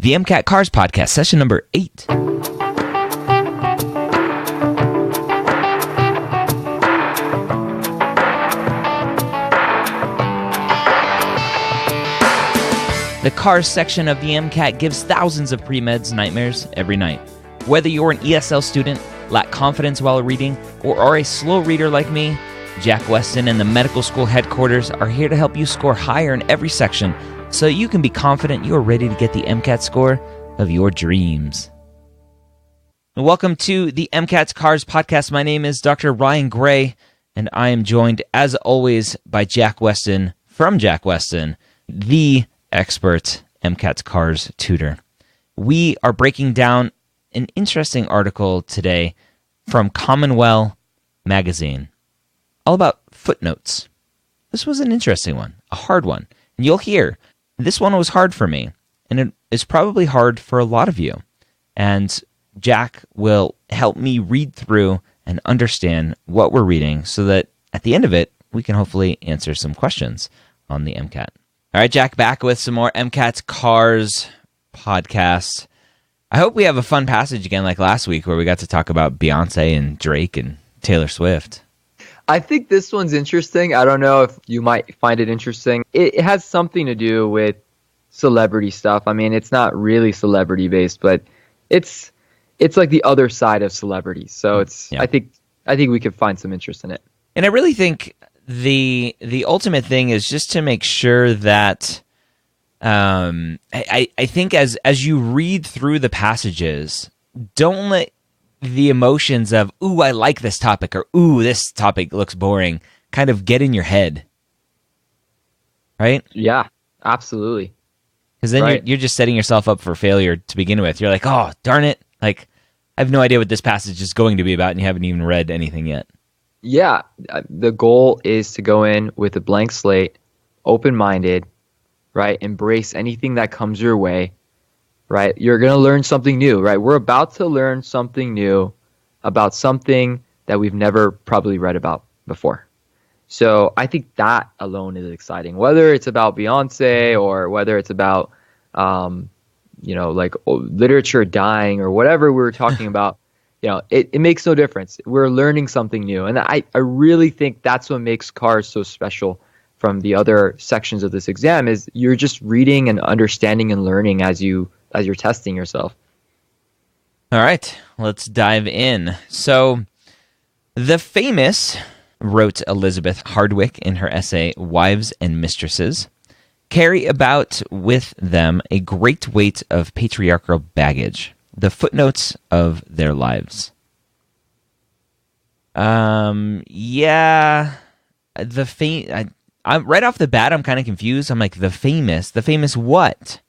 The MCAT Cars Podcast, session number 8. The Cars section of the MCAT gives thousands of pre-meds nightmares every night. Whether you're an ESL student, lack confidence while reading, or are a slow reader like me, Jack Westin and the medical school headquarters are here to help you score higher in every section so you can be confident you are ready to get the MCAT score of your dreams. Welcome to the MCAT Cars Podcast. My name is Dr. Ryan Gray, and I am joined, as always, by Jack Westin from Jack Westin, the expert MCAT Cars tutor. We are breaking down an interesting article today from Commonweal Magazine, all about footnotes. This was an interesting one, a hard one. And you'll hear, this one was hard for me, and it is probably hard for a lot of you. And Jack will help me read through and understand what we're reading so that at the end of it, we can hopefully answer some questions on the MCAT. All right, Jack, back with some more MCAT Cars podcast. I hope we have a fun passage again like last week where we got to talk about Beyonce and Drake and Taylor Swift. I think this one's interesting. I don't know if you might find it interesting. It has something to do with celebrity stuff. I mean, it's not really celebrity based, but it's like the other side of celebrity. So I think we could find some interest in it. And I really think the ultimate thing is just to make sure that I think as you read through the passages, don't let the emotions of, ooh, I like this topic, or ooh, this topic looks boring, kind of get in your head. Right? Yeah, absolutely. Because then you're just setting yourself up for failure to begin with. You're like, oh, darn it. Like, I have no idea what this passage is going to be about, and you haven't even read anything yet. Yeah, the goal is to go in with a blank slate, open-minded, right? Embrace anything that comes your way, right? You're going to learn something new, right? We're about to learn something new about something that we've never probably read about before. So I think that alone is exciting, whether it's about Beyonce or whether it's about, like literature dying or whatever we were talking about. It makes no difference. We're learning something new. And I really think that's what makes Cars so special from the other sections of this exam is you're just reading and understanding and learning as you're testing yourself. All right, let's dive in. So, the famous, wrote Elizabeth Hardwick in her essay, Wives and Mistresses, carry about with them a great weight of patriarchal baggage, the footnotes of their lives. I'm right off the bat, I'm kind of confused. I'm like, the famous what?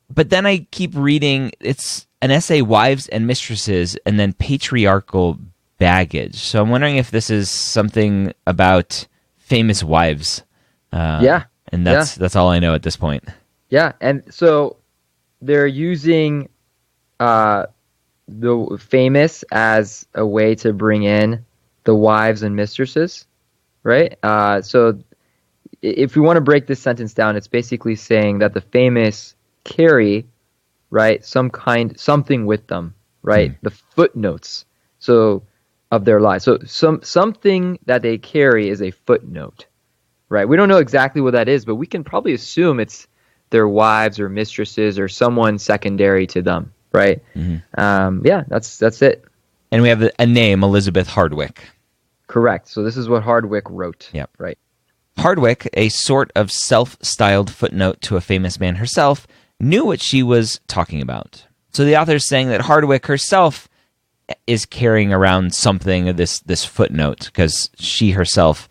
But then I keep reading, it's an essay, Wives and Mistresses, and then patriarchal baggage. So I'm wondering if this is something about famous wives. And that's all I know at this point. Yeah, and so they're using the famous as a way to bring in the wives and mistresses, right? So if we want to break this sentence down, it's basically saying that the famous carry, right, something with them, right? The footnotes, so of their lives. So something that they carry is a footnote, right? We don't know exactly what that is, but we can probably assume it's their wives or mistresses or someone secondary to them, right? Mm-hmm. That's it. And we have a name, Elizabeth Hardwick. Correct. So this is what Hardwick wrote. Yep. Right. Hardwick, a sort of self-styled footnote to a famous man herself, knew what she was talking about. So the author is saying that Hardwick herself is carrying around something of this footnote because she herself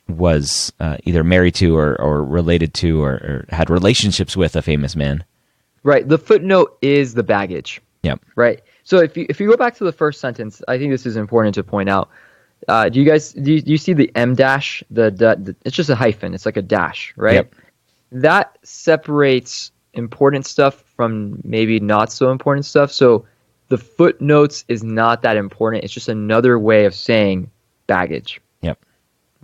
was either married to or related to or had relationships with a famous man. Right. The footnote is the baggage. Yep. Right. So if you go back to the first sentence, I think this is important to point out. Do you see the M dash? The it's just a hyphen. It's like a dash, right? Yep. That separates important stuff from maybe not so important stuff. So the footnotes is not that important. It's just another way of saying baggage. Yep.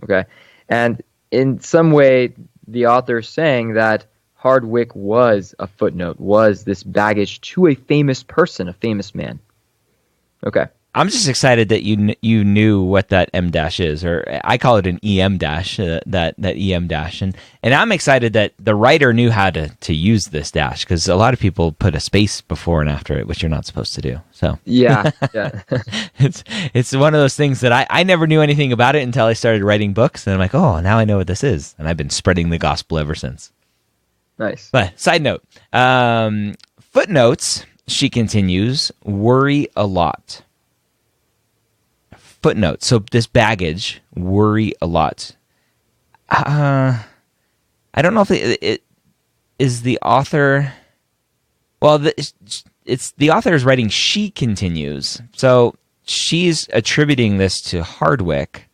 Okay. And in some way, the author is saying that Hardwick was a footnote, was this baggage to a famous person, a famous man. Okay. I'm just excited that you knew what that M dash is, or I call it an EM dash, that EM dash, and I'm excited that the writer knew how to use this dash, because a lot of people put a space before and after it, which you're not supposed to do. So yeah. it's one of those things that I never knew anything about it until I started writing books, and I'm like, oh, now I know what this is, and I've been spreading the gospel ever since. Nice. But side note, footnotes, she continues, worry a lot. Footnotes. So this baggage, worry a lot. I don't know if it is the author. Well, it's the author is writing. She continues. So she's attributing this to Hardwick.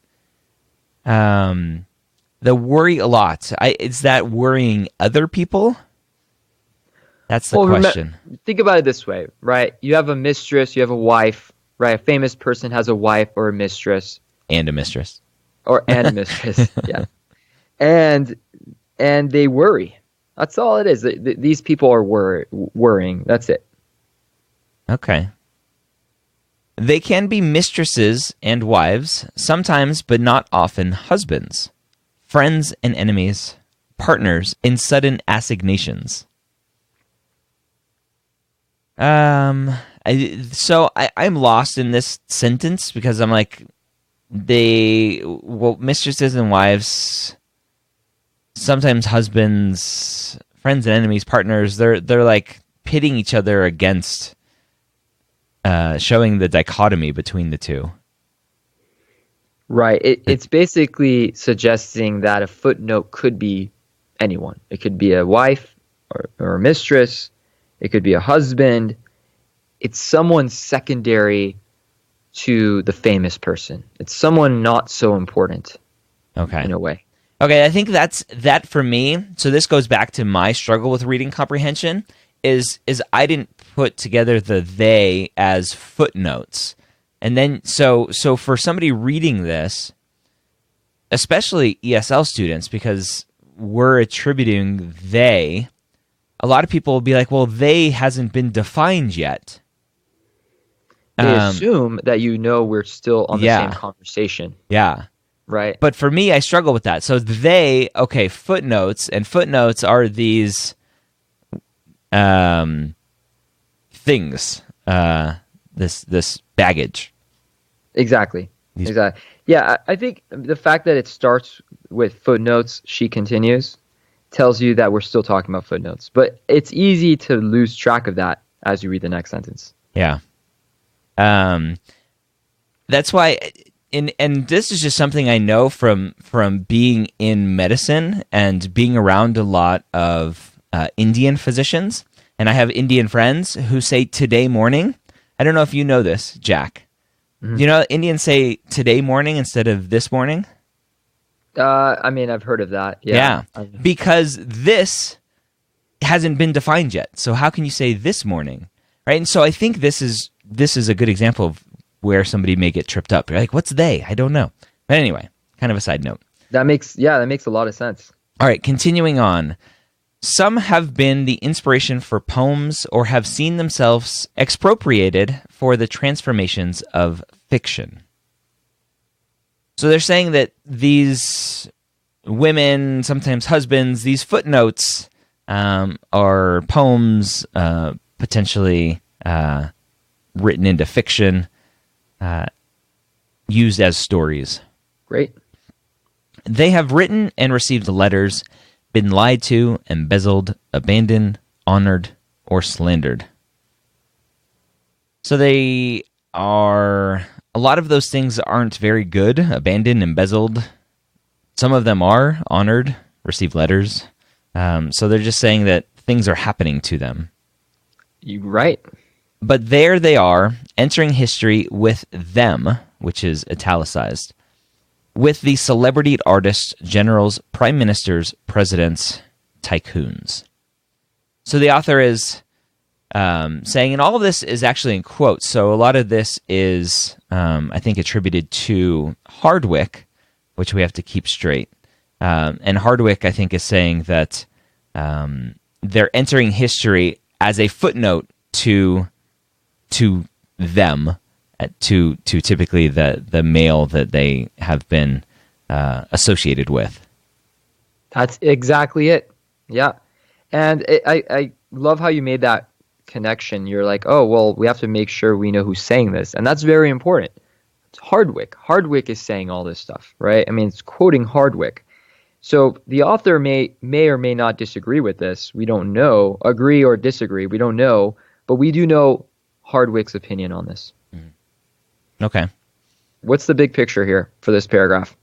The worry a lot. Is that worrying other people? That's the question. Think about it this way, right? You have a mistress. You have a wife. Right, a famous person has a wife or a mistress, and a mistress, and a mistress, yeah, and they worry. That's all it is. These people are worrying. That's it. Okay. They can be mistresses and wives, sometimes, but not often, husbands, friends and enemies, partners in sudden assignations. I'm lost in this sentence because I'm like, mistresses and wives, sometimes husbands, friends and enemies, partners, they're like pitting each other against, showing the dichotomy between the two. Right. It's basically suggesting that a footnote could be anyone. It could be a wife or a mistress. It could be a husband. It's someone secondary to the famous person. It's someone not so important. Okay. In a way. Okay, I think that's that for me. So this goes back to my struggle with reading comprehension is I didn't put together the they as footnotes. And then so for somebody reading this, especially ESL students, because we're attributing they, a lot of people will be like, well, they hasn't been defined yet. They assume that we're still on the same conversation. Yeah. Right. But for me, I struggle with that. So footnotes, and footnotes are these things, this baggage. Exactly. Exactly. Yeah, I think the fact that it starts with footnotes, she continues, tells you that we're still talking about footnotes. But it's easy to lose track of that as you read the next sentence. Yeah. That's why, and this is just something I know from being in medicine and being around a lot of Indian physicians, and I have Indian friends who say today morning. I don't know if you know this, Jack. Mm-hmm. You know, Indians say today morning instead of this morning. I mean, I've heard of that. Yeah. Because this hasn't been defined yet. So how can you say this morning, right? And so I think this is a good example of where somebody may get tripped up. You're like, what's they? I don't know. But anyway, kind of a side note. That makes a lot of sense. All right, continuing on. Some have been the inspiration for poems or have seen themselves expropriated for the transformations of fiction. So they're saying that these women, sometimes husbands, these footnotes are poems, potentially written into fiction, used as stories. Great. They have written and received letters, been lied to, embezzled, abandoned, honored, or slandered. So they are... A lot of those things aren't very good. Abandoned, embezzled. Some of them are honored, received letters. So they're just saying that things are happening to them. You're right. But there they are, entering history with them, which is italicized, with the celebrity artists, generals, prime ministers, presidents, tycoons. So the author is saying, and all of this is actually in quotes, so a lot of this is, I think, attributed to Hardwick, which we have to keep straight. And Hardwick, I think, is saying that they're entering history as a footnote to them, to typically the male that they have been associated with. That's exactly it. Yeah. And I love how you made that connection. You're like, oh, well, we have to make sure we know who's saying this. And that's very important. It's Hardwick. Hardwick is saying all this stuff, right? I mean, it's quoting Hardwick. So the author may or may not disagree with this. We don't know. Agree or disagree. We don't know. But we do know Hardwick's opinion on this. Okay. What's the big picture here for this paragraph?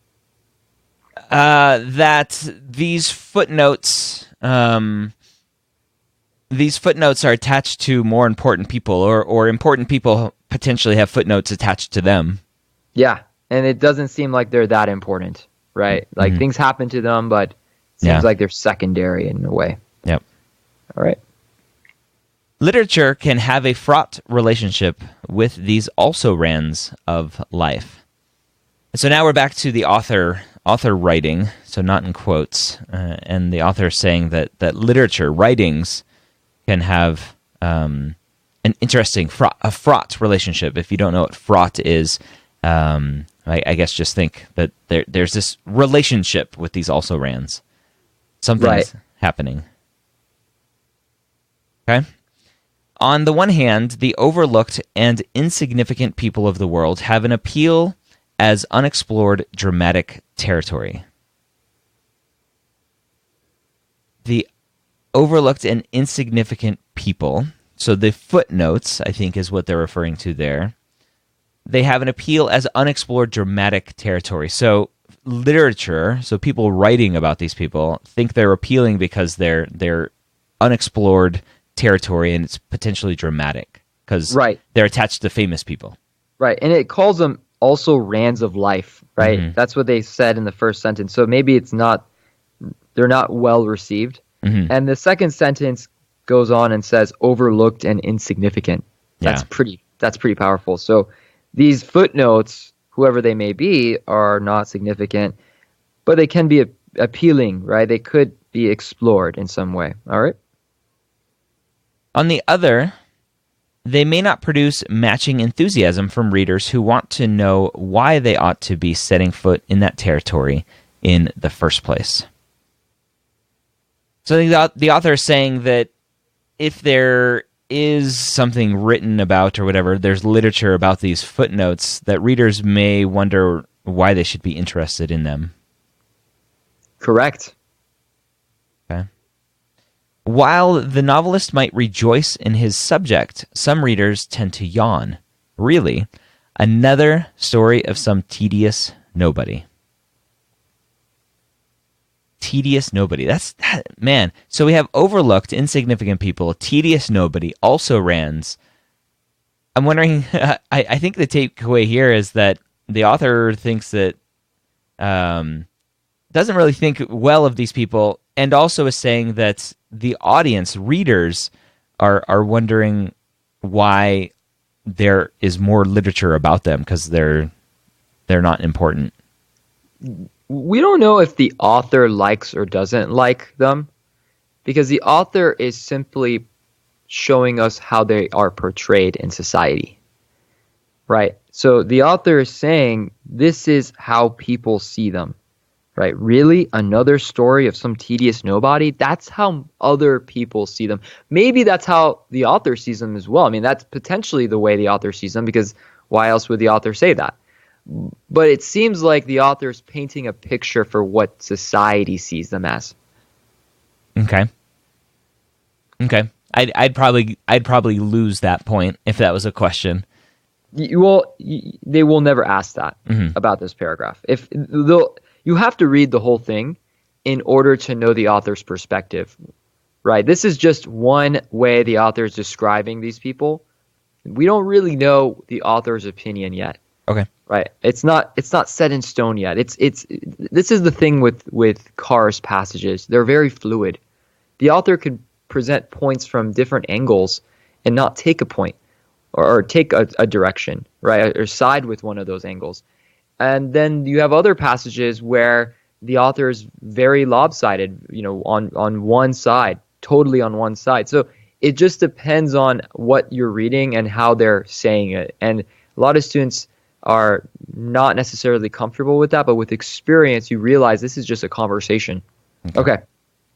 That these footnotes are attached to more important people, or important people potentially have footnotes attached to them. Yeah, and it doesn't seem like they're that important, right? Like things happen to them, but it seems like they're secondary in a way. Yep. All right. Literature can have a fraught relationship with these also-rans of life. So now we're back to the author writing, so not in quotes, and the author saying that literature, writings, can have an interesting fraught relationship. If you don't know what fraught is, I guess just think that there's this relationship with these also-rans. Something's happening. Okay? On the one hand, the overlooked and insignificant people of the world have an appeal as unexplored dramatic territory. The overlooked and insignificant people, so the footnotes, I think, is what they're referring to there. They have an appeal as unexplored dramatic territory. So literature, so people writing about these people, think they're appealing because they're unexplored territory and it's potentially dramatic because they're attached to famous people. Right, and it calls them also rands of life, right? Mm-hmm. That's what they said in the first sentence. So maybe they're not well received. Mm-hmm. And the second sentence goes on and says overlooked and insignificant. That's pretty powerful. So these footnotes, whoever they may be, are not significant, but they can be appealing, right? They could be explored in some way. All right. On the other, they may not produce matching enthusiasm from readers who want to know why they ought to be setting foot in that territory in the first place. So the author is saying that if there is something written about or whatever, there's literature about these footnotes, that readers may wonder why they should be interested in them. Correct. Okay. While the novelist might rejoice in his subject, some readers tend to yawn. Really, another story of some tedious nobody. Tedious nobody. Man. So we have overlooked, insignificant people, tedious nobody, also rans. I'm wondering, I think the takeaway here is that the author thinks that, doesn't really think well of these people, and also is saying that the audience, readers, are wondering why there is more literature about them because they're not important. We don't know if the author likes or doesn't like them, because the author is simply showing us how they are portrayed in society, right? So the author is saying this is how people see them, right? Really? Another story of some tedious nobody? That's how other people see them. Maybe that's how the author sees them as well. I mean, that's potentially the way the author sees them, because why else would the author say that? But it seems like the author is painting a picture for what society sees them as. Okay. I'd probably lose that point if that was a question. They will never ask that about this paragraph. You have to read the whole thing in order to know the author's perspective, right? This is just one way the author is describing these people. We don't really know the author's opinion yet. Okay. Right. It's not set in stone yet. This is the thing with Carr's passages. They're very fluid. The author could present points from different angles and not take a point or take a direction, right? Or side with one of those angles. And then you have other passages where the author is very lopsided, on one side, totally on one side. So it just depends on what you're reading and how they're saying it. And a lot of students are not necessarily comfortable with that, but with experience, you realize this is just a conversation. Okay.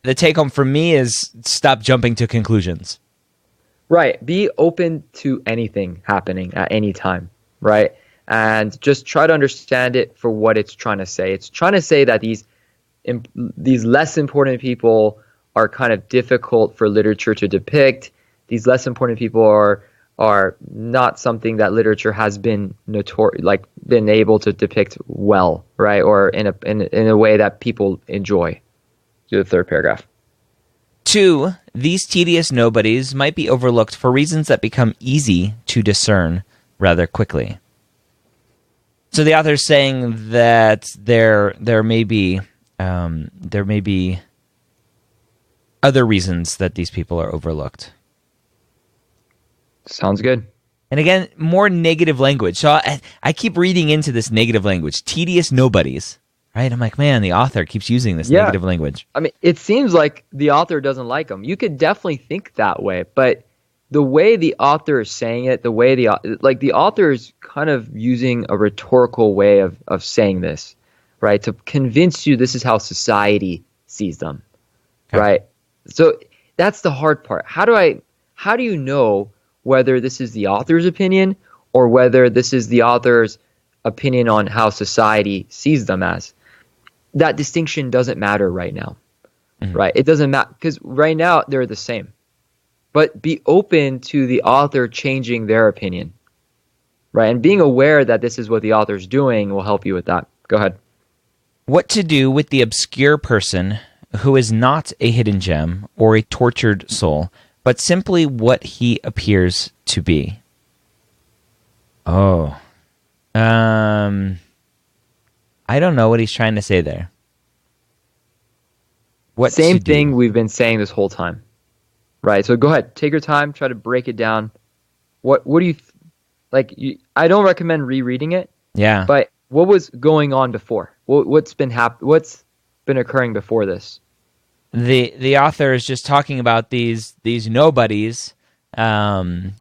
The take home for me is stop jumping to conclusions. Right. Be open to anything happening at any time, right? And just try to understand it for what it's trying to say. It's trying to say that these less important people are kind of difficult for literature to depict. These less important people are not something that literature has been been able to depict well, right? Or in a way that people enjoy. Do the third paragraph. 2, these tedious nobodies might be overlooked for reasons that become easy to discern rather quickly. So the author is saying that there may be other reasons that these people are overlooked. Sounds good. And again, more negative language. So I keep reading into this negative language. Tedious nobodies. Right? I'm like, man, the author keeps using this negative language. I mean, it seems like the author doesn't like them. You could definitely think that way, but the way the author is saying it, the author is kind of using a rhetorical way of saying this, right? To convince you this is how society sees them, right? So that's the hard part. How do you know whether this is the author's opinion or whether this is the author's opinion on how society sees them as? That distinction doesn't matter right now, right? It doesn't matter because right now they're the same. But be open to the author changing their opinion, right? And being aware that this is what the author's doing will help you with that. Go ahead. What to do with the obscure person who is not a hidden gem or a tortured soul, but simply what he appears to be? Oh. I don't know what he's trying to say there. Same thing we've been saying this whole time, right? So go ahead, take your time, try to break it down. What do you like? I don't recommend rereading it. Yeah. But what was going on before? What's been occurring before this? The author is just talking about these nobodies, and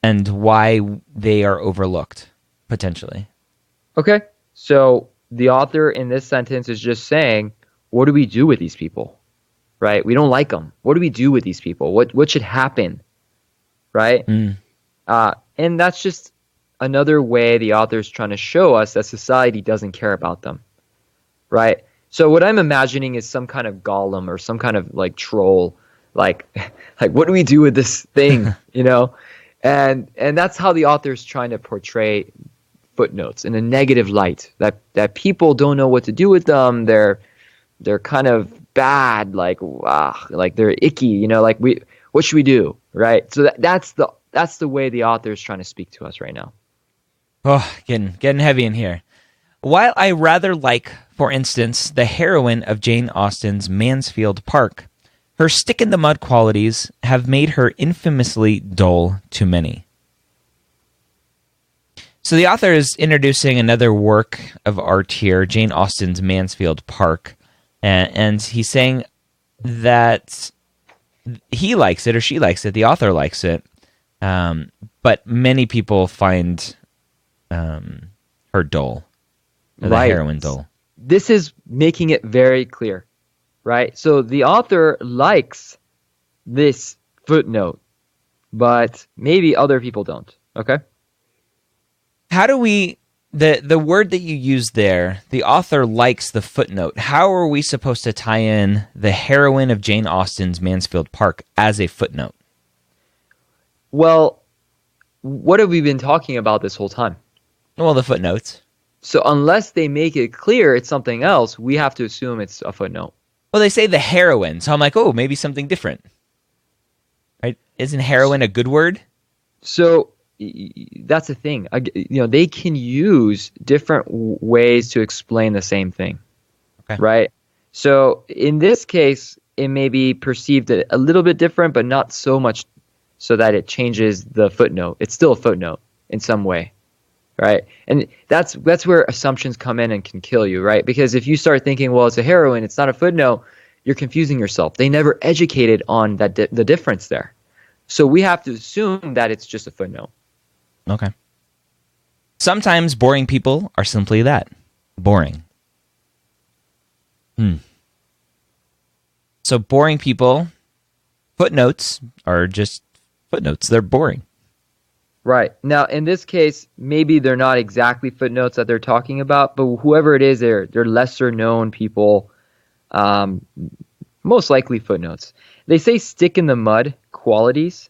why they are overlooked potentially. Okay. So the author in this sentence is just saying, what do we do with these people? Right? We don't like them. What do we do with these people? What should happen? Right? And that's just another way the author is trying to show us that society doesn't care about them. Right? So what I'm imagining is some kind of golem or some kind of like troll, like what do we do with this thing? And that's how the author is trying to portray Footnotes in a negative light, that people don't know what to do with them. They're kind of bad, like they're icky, what should we do, right? So that's the way the author is trying to speak to us right now. Oh, getting heavy in here. While I rather like, for instance, the heroine of Jane Austen's Mansfield Park, her stick-in-the-mud qualities have made her infamously dull to many. So the author is introducing another work of art here, Jane Austen's Mansfield Park, and he's saying that he likes it or she likes it, the author likes it, but many people find her dull, or the heroine dull. This is making it very clear, right? So the author likes this footnote, but maybe other people don't, okay? How do we, the word that you used there, the author likes the footnote. How are we supposed to tie in the heroine of Jane Austen's Mansfield Park as a footnote? Well, what have we been talking about this whole time? Well, the footnotes. So unless they make it clear it's something else, we have to assume it's a footnote. Well, they say the heroine, so I'm like, oh, maybe something different. Right? Isn't heroine a good word? So that's the thing. They can use different ways to explain the same thing, right? So in this case, it may be perceived a little bit different, but not so much so that it changes the footnote. It's still a footnote in some way, right? And that's where assumptions come in and can kill you, right? Because if you start thinking, well, it's a heroine, it's not a footnote, you're confusing yourself. They never educated on that the difference there. So we have to assume that it's just a footnote. Okay. Sometimes boring people are simply that. Boring. So boring people, footnotes are just footnotes. They're boring. Right. Now, in this case, maybe they're not exactly footnotes that they're talking about, but whoever it is, they're lesser known people, most likely footnotes. They say stick in the mud qualities.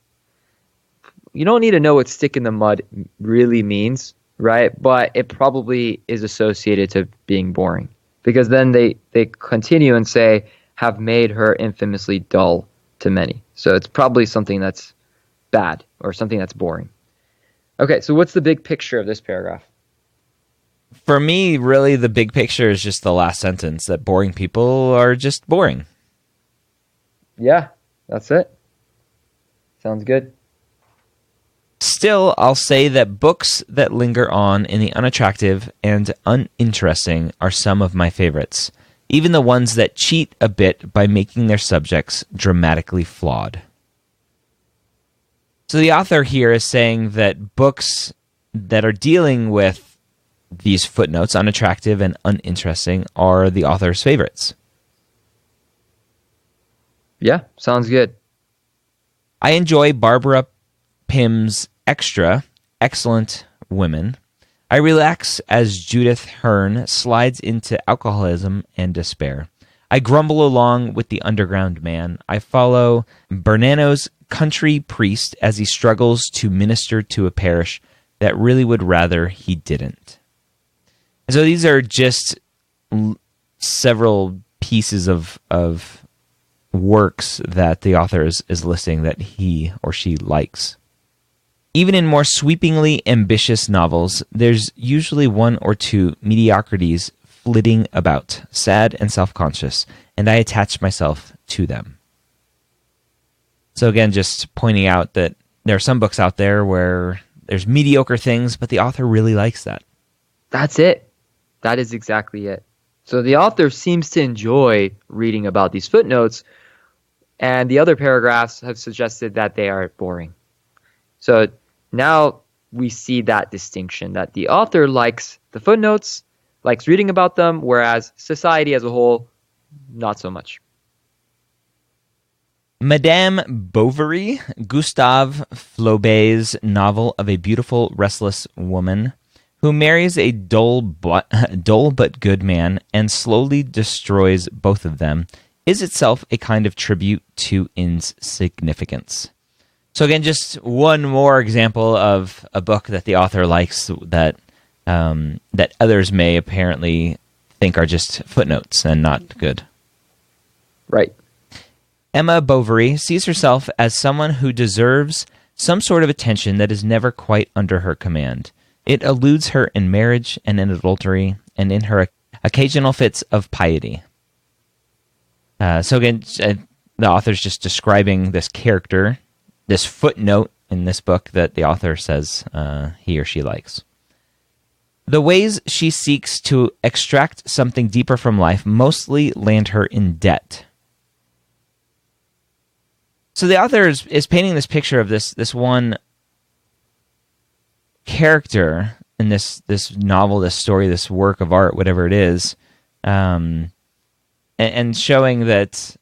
You don't need to know what stick in the mud really means, right? But it probably is associated to being boring, because then they continue and say, have made her infamously dull to many. So it's probably something that's bad or something that's boring. Okay, so what's the big picture of this paragraph? For me, really, the big picture is just the last sentence, that boring people are just boring. Yeah, that's it. Sounds good. Still, I'll say that books that linger on in the unattractive and uninteresting are some of my favorites, even the ones that cheat a bit by making their subjects dramatically flawed. So the author here is saying that books that are dealing with these footnotes, unattractive and uninteresting, are the author's favorites. Yeah, sounds good. I enjoy Barbara Pym's Extra, Excellent Women. I relax as Judith Hearn slides into alcoholism and despair. I grumble along with the underground man. I follow Bernano's country priest as he struggles to minister to a parish that really would rather he didn't. And so these are just several pieces of works that the author is listing that he or she likes. Even in more sweepingly ambitious novels, there's usually one or two mediocrities flitting about, sad and self-conscious, and I attach myself to them. So again, just pointing out that there are some books out there where there's mediocre things, but the author really likes that. That's it. That is exactly it. So the author seems to enjoy reading about these footnotes, and the other paragraphs have suggested that they are boring. So now we see that distinction, that the author likes the footnotes, likes reading about them, whereas society as a whole, not so much. Madame Bovary, Gustave Flaubert's novel of a beautiful, restless woman who marries a dull but good man and slowly destroys both of them, is itself a kind of tribute to insignificance. So again, just one more example of a book that the author likes that that others may apparently think are just footnotes and not good. Right. Emma Bovary sees herself as someone who deserves some sort of attention that is never quite under her command. It eludes her in marriage and in adultery and in her occasional fits of piety. So again, the author's just describing this character, this footnote in this book that the author says he or she likes. The ways she seeks to extract something deeper from life mostly land her in debt. So the author is painting this picture of this one character in this novel, this story, this work of art, whatever it is, and showing that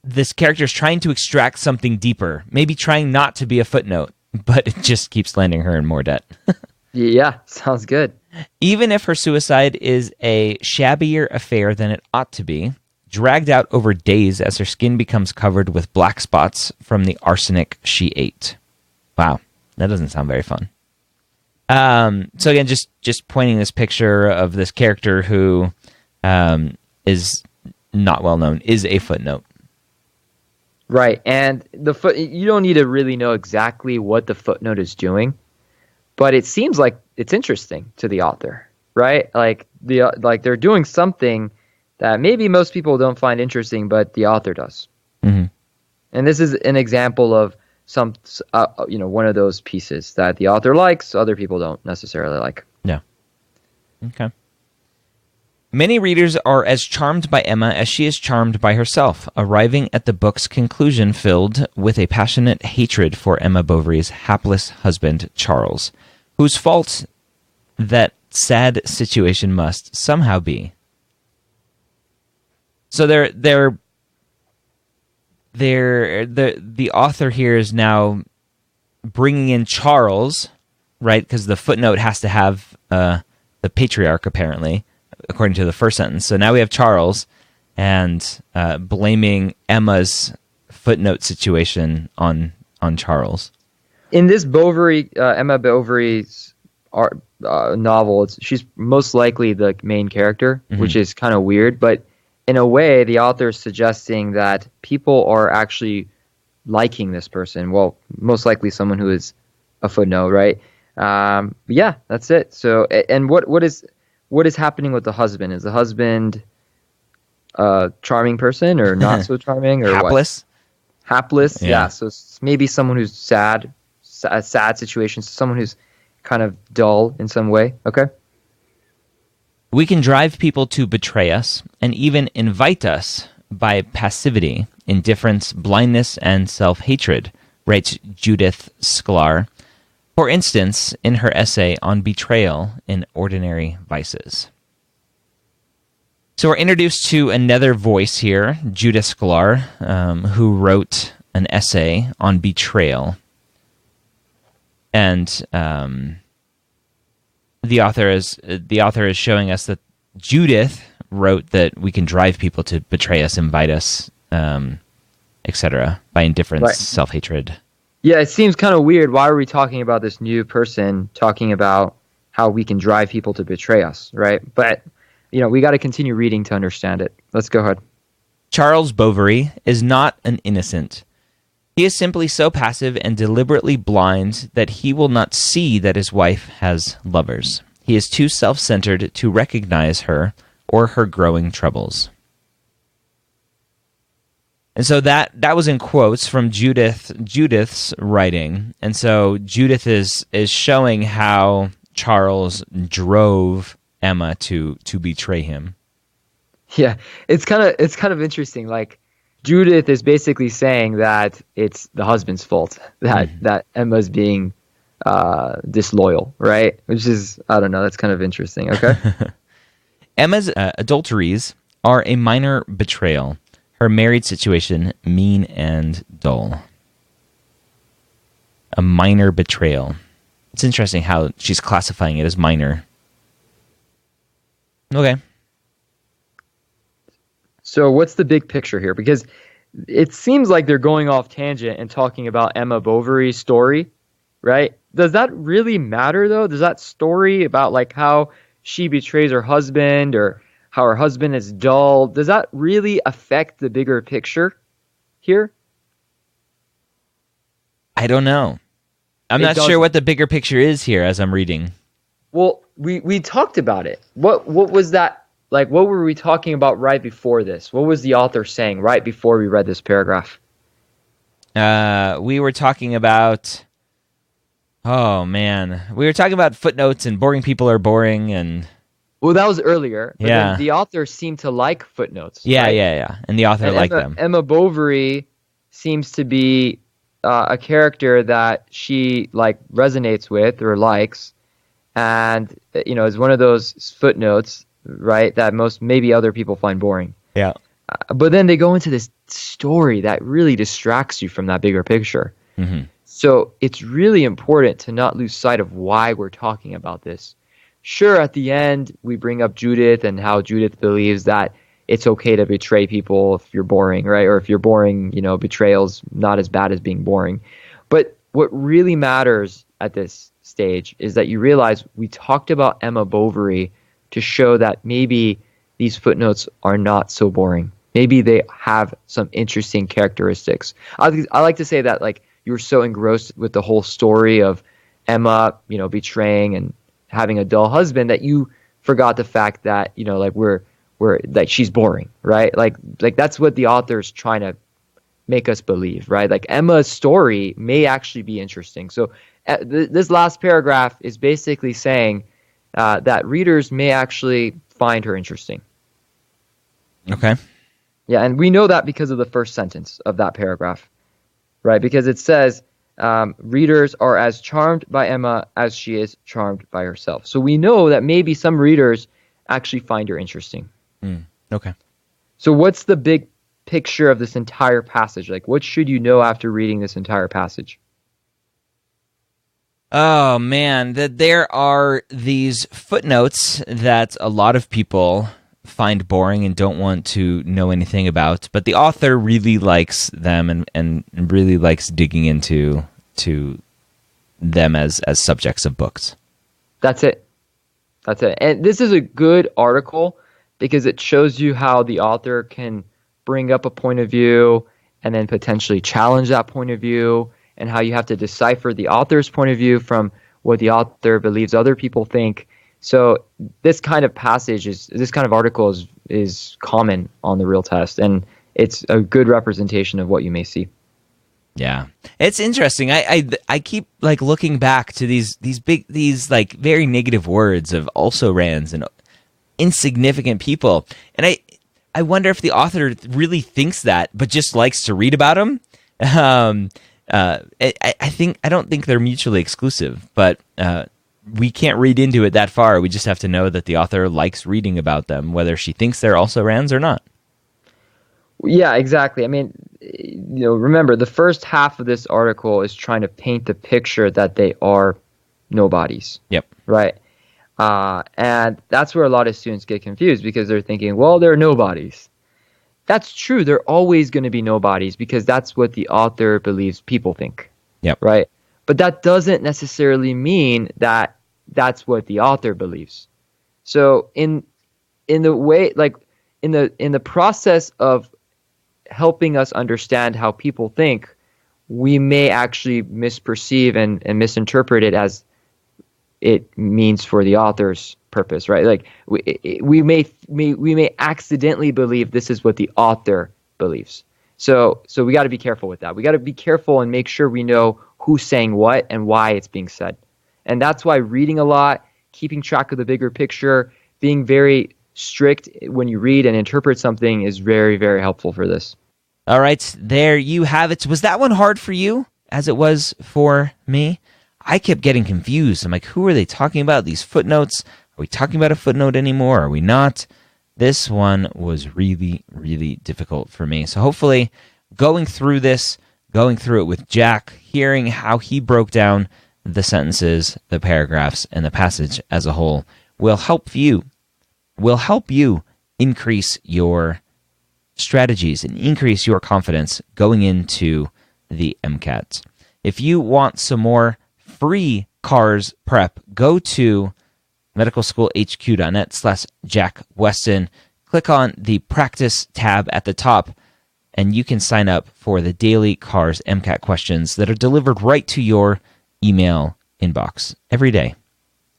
this character is trying to extract something deeper, maybe trying not to be a footnote, but it just keeps landing her in more debt. Yeah, sounds good. Even if her suicide is a shabbier affair than it ought to be, dragged out over days as her skin becomes covered with black spots from the arsenic she ate. Wow, that doesn't sound very fun. So again, just pointing this picture of this character who is not well known, is a footnote. Right, and you don't need to really know exactly what the footnote is doing, but it seems like it's interesting to the author, right? Like they're doing something that maybe most people don't find interesting, but the author does. Mm-hmm. And this is an example of some, one of those pieces that the author likes, other people don't necessarily like. Yeah. Okay. Many readers are as charmed by Emma as she is charmed by herself, arriving at the book's conclusion filled with a passionate hatred for Emma Bovary's hapless husband, Charles, whose fault that sad situation must somehow be. So the author here is now bringing in Charles, right? Because the footnote has to have the patriarch, apparently, according to the first sentence. So now we have Charles and blaming Emma's footnote situation on Charles. In this Emma Bovary's novel, she's most likely the main character, which is kind of weird. But in a way, the author is suggesting that people are actually liking this person. Well, most likely someone who is a footnote, right? Yeah, that's it. So, and what is happening with the husband? Is the husband a charming person or not so charming, or hapless? What? Hapless, yeah. So maybe someone who's sad situation, someone who's kind of dull in some way. Okay. We can drive people to betray us and even invite us by passivity, indifference, blindness, and self-hatred, writes Judith Sklar, for instance, in her essay on betrayal in ordinary vices. So we're introduced to another voice here, Judith Sklar, who wrote an essay on betrayal. And the author is showing us that Judith wrote that we can drive people to betray us, invite us, etc., by indifference, right. Self-hatred. Yeah, it seems kind of weird. Why are we talking about this new person talking about how we can drive people to betray us, right? But, we got to continue reading to understand it. Let's go ahead. Charles Bovary is not an innocent. He is simply so passive and deliberately blind that he will not see that his wife has lovers. He is too self-centered to recognize her or her growing troubles. And so that was in quotes from Judith's writing. And so Judith is showing how Charles drove Emma to betray him. Yeah, it's kind of interesting. Like, Judith is basically saying that it's the husband's fault that Emma's being disloyal, right? Which is, I don't know, that's kind of interesting. Okay. Emma's adulteries are a minor betrayal. Her married situation, mean and dull. A minor betrayal. It's interesting how she's classifying it as minor. Okay. So what's the big picture here? Because it seems like they're going off tangent and talking about Emma Bovary's story, right? Does that really matter, though? Does that story about like how she betrays her husband or how her husband is dull, does that really affect the bigger picture here? I don't know. I'm not sure what the bigger picture is here as I'm reading. Well, we talked about it. What was that? Like, what were we talking about right before this? What was the author saying right before we read this paragraph? We were talking about... Oh, man. We were talking about footnotes and boring people are boring and... Well, that was earlier. But yeah. Then the author seemed to like footnotes. Yeah, right? yeah. And the author liked them. Emma Bovary seems to be a character that she resonates with or likes, and is one of those footnotes, right? That maybe other people find boring. Yeah. But then they go into this story that really distracts you from that bigger picture. Mm-hmm. So it's really important to not lose sight of why we're talking about this. Sure, at the end, we bring up Judith and how Judith believes that it's okay to betray people if you're boring, right? Or if you're boring, betrayal's not as bad as being boring. But what really matters at this stage is that you realize we talked about Emma Bovary to show that maybe these footnotes are not so boring. Maybe they have some interesting characteristics. I like to say that you were so engrossed with the whole story of Emma, betraying and having a dull husband that you forgot the fact that we're she's boring, right? Like that's what the author's trying to make us believe, right? Like Emma's story may actually be interesting. So this last paragraph is basically saying that readers may actually find her interesting. Okay. Yeah, and we know that because of the first sentence of that paragraph, right? Because it says, readers are as charmed by Emma as she is charmed by herself. So we know that maybe some readers actually find her interesting. Okay. So what's the big picture of this entire passage? Like, what should you know after reading this entire passage? Oh, man, that there are these footnotes that a lot of people find boring and don't want to know anything about, but the author really likes them and really likes digging into them as subjects of books. That's it. And this is a good article because it shows you how the author can bring up a point of view and then potentially challenge that point of view, and how you have to decipher the author's point of view from what the author believes other people think. So this kind of article is common on the real test, and it's a good representation of what you may see. Yeah, it's interesting. I keep like looking back to these like very negative words of also rans and insignificant people, and I wonder if the author really thinks that, but just likes to read about them. I don't think they're mutually exclusive, but we can't read into it that far. We just have to know that the author likes reading about them, whether she thinks they're also rans or not. Yeah, exactly. I mean, remember, the first half of this article is trying to paint the picture that they are nobodies. Yep. Right. And that's where a lot of students get confused because they're thinking, well, they're nobodies. That's true. They're always going to be nobodies because that's what the author believes people think. Yep. Right. But that doesn't necessarily mean that that's what the author believes. So in the way, like in the process of helping us understand how people think, we may actually misperceive and misinterpret it as it means for the author's purpose, right? Like we may accidentally believe this is what the author believes. So we got to be careful with that. We got to be careful and make sure we know who's saying what and why it's being said. And that's why reading a lot, keeping track of the bigger picture, being very strict when you read and interpret something is very, very helpful for this. All right, there you have it. Was that one hard for you, as it was for me? I kept getting confused. I'm like, who are they talking about? These footnotes? Are we talking about a footnote anymore? Are we not? This one was really, really difficult for me. So hopefully going through it with Jack, hearing how he broke down the sentences, the paragraphs, and the passage as a whole will help you increase your strategies and increase your confidence going into the MCAT. If you want some more free CARS prep, go to medicalschoolhq.net/Jack Westin. Click on the practice tab at the top, and you can sign up for the daily CARS MCAT questions that are delivered right to your email inbox every day,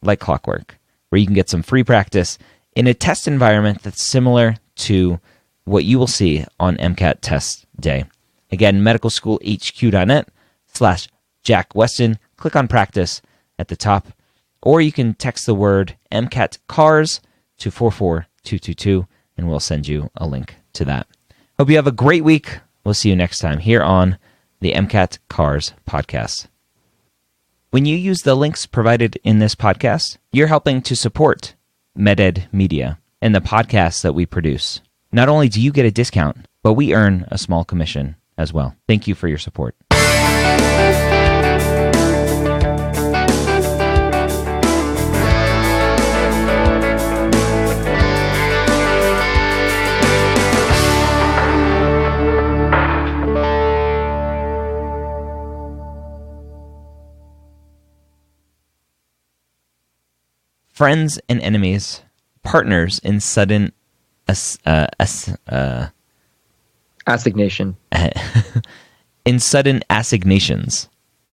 like clockwork, where you can get some free practice in a test environment that's similar to what you will see on MCAT test day. Again, medicalschoolhq.net/Jack Westin. Click on practice at the top, or you can text the word MCAT CARS to 44222, and we'll send you a link to that. Hope you have a great week. We'll see you next time here on the MCAT CARS podcast. When you use the links provided in this podcast, you're helping to support MedEd Media and the podcasts that we produce. Not only do you get a discount, but we earn a small commission as well. Thank you for your support. Friends and enemies, partners in sudden assignation. In sudden assignations.